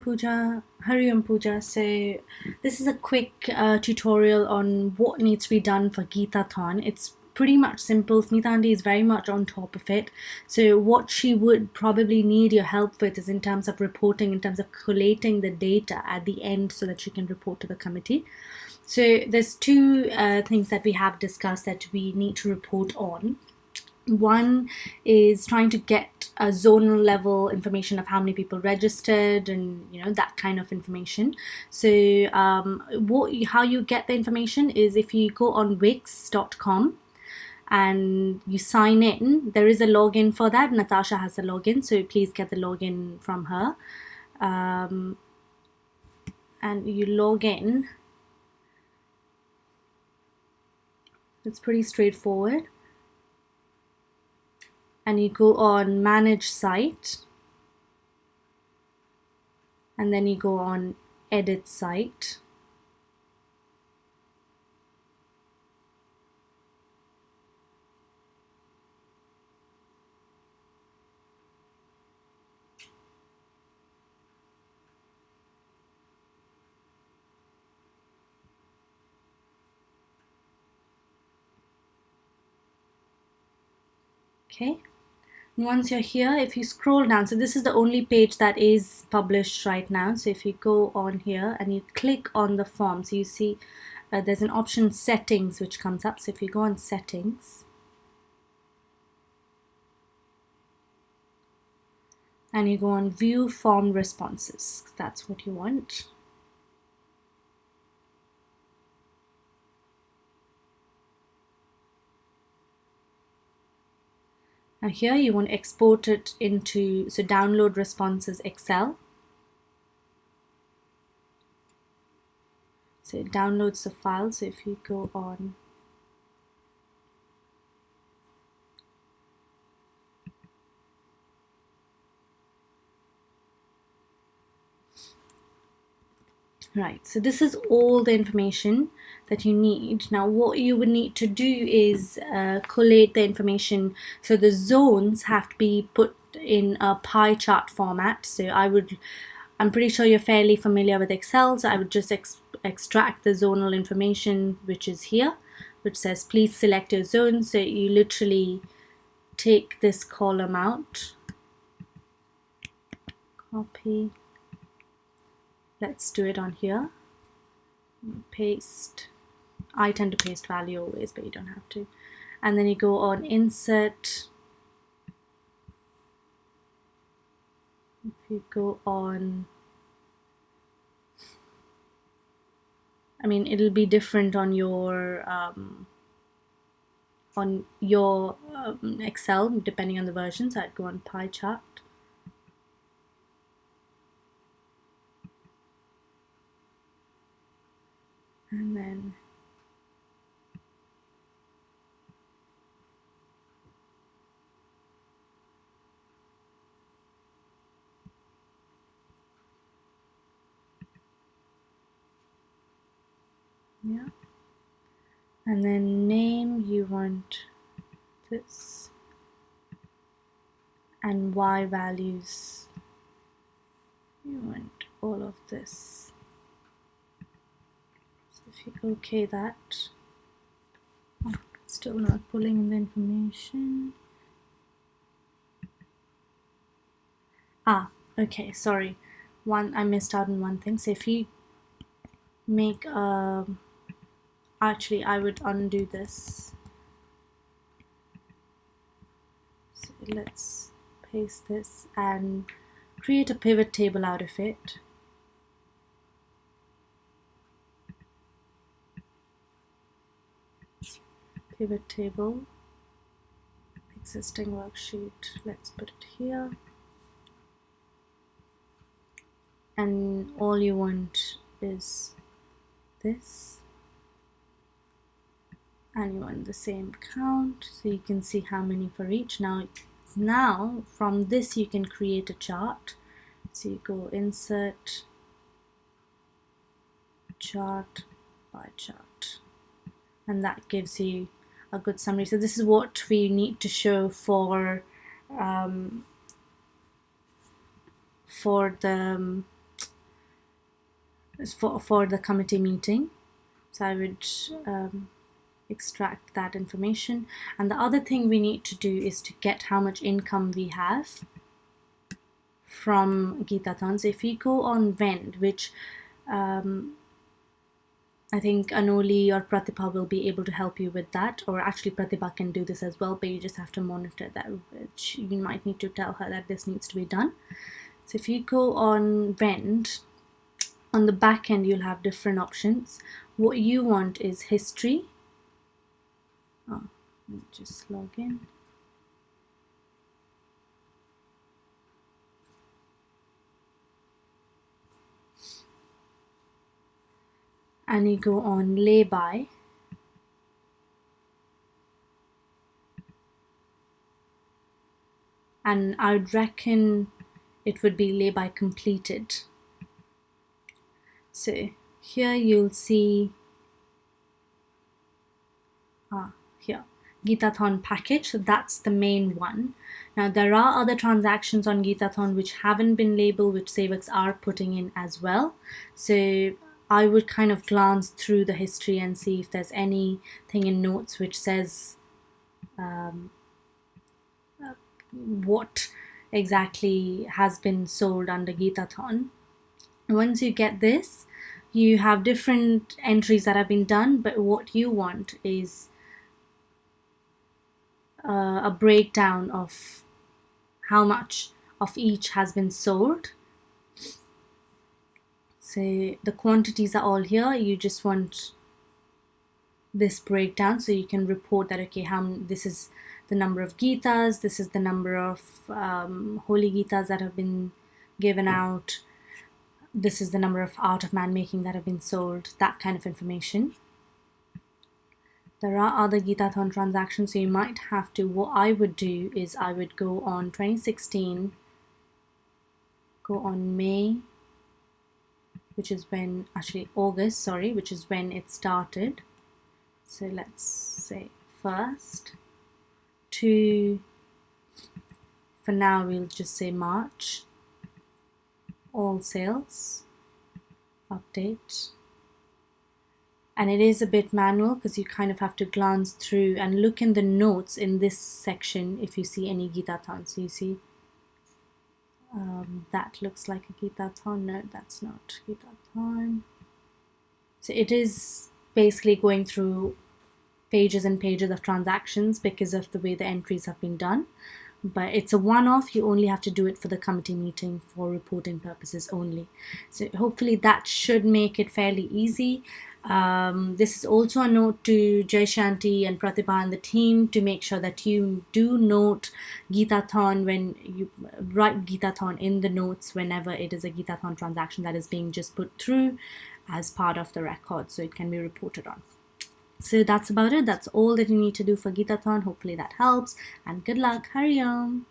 Pooja, Hariom Pooja. So this is a quick tutorial on what needs to be done for Geetathon. It's pretty much simple. Smita Aunty is very much on top of it. So what she would probably need your help with is in terms of reporting, in terms of collating the data at the end so that she can report to the committee. So there's two things that we have discussed that we need to report on. One is trying to get a zonal level information of how many people registered and that kind of information. So how you get the information is if you go on wix.com and you sign in. There is a login for that. Natasha has a login, so please get the login from her. And you log in. It's pretty straightforward. And you go on manage site, and then you go on edit site, okay. And once you're here, if you scroll down, so this is the only page that is published right now. So if you go on here and you click on the form, so you see there's an option settings which comes up. So if you go on settings and you go on view form responses, that's what you want. Now here you want to export it into, so download responses Excel. So it downloads the file. So if you go on right, so this is all the information that you need. Now what you would need to do is collate the information. So the zones have to be put in a pie chart format. So I'm pretty sure you're fairly familiar with Excel, so I would just extract the zonal information which is here, which says please select your zone. So you literally take this column out, copy, let's do it on here, paste. I tend to paste value always, but you don't have to. And then you go on insert. If you go on, I mean, it'll be different on your Excel depending on the version. So I'd go on pie chart. And then yeah, and then name, you want this, and Y values, you want all of this. So if you OK that, still not pulling in the information. Okay, sorry, I missed out on one thing. So if you make actually I would undo this. So let's paste this and create a pivot table out of it. Pivot table, existing worksheet, let's put it here. And all you want is this, and you want the same count, so you can see how many for each. Now from this you can create a chart. So you go insert, chart by chart, and that gives you a good summary. So this is what we need to show for the for the committee meeting. So I would extract that information. And the other thing we need to do is to get how much income we have from Geetathon. So if we go on Vend, which I think Anoli or Pratibha will be able to help you with that, or actually Pratibha can do this as well, but you just have to monitor that. You might need to tell her that this needs to be done. So if you go on Vend, on the back end you'll have different options. What you want is history. Let me just log in. And you go on lay-by. And I would reckon it would be lay-by completed. So here you'll see here Geetathon package, so that's the main one. Now there are other transactions on Geetathon which haven't been labeled, which Sevaks are putting in as well. So I would kind of glance through the history and see if there's anything in notes which says what exactly has been sold under Geetathon. Once you get this, you have different entries that have been done, but what you want is a breakdown of how much of each has been sold. So the quantities are all here. You just want this breakdown so you can report that, okay, this is the number of Geetas, this is the number of holy Geetas that have been given out, this is the number of art of man making that have been sold, that kind of information. There are other Geetathon transactions, so you might have to, what I would do is I would go on 2016, go on May, which is when, actually August, sorry, which is when it started. So let's say first to, for now we'll just say March, all sales, update. And it is a bit manual because you kind of have to glance through and look in the notes in this section if you see any Geetathon. So you see that looks like a Geetathon. No, that's not Geetathon. So it is basically going through pages and pages of transactions because of the way the entries have been done. But it's a one-off. You only have to do it for the committee meeting for reporting purposes only. So hopefully that should make it fairly easy. This is also a note to Jai Shanti and Pratibha and the team to make sure that you do note Geetathon when you write Geetathon in the notes whenever it is a Geetathon transaction that is being just put through as part of the record, so it can be reported on. So that's about it. That's all that you need to do for Geetathon. Hopefully that helps, and good luck. Hari Om.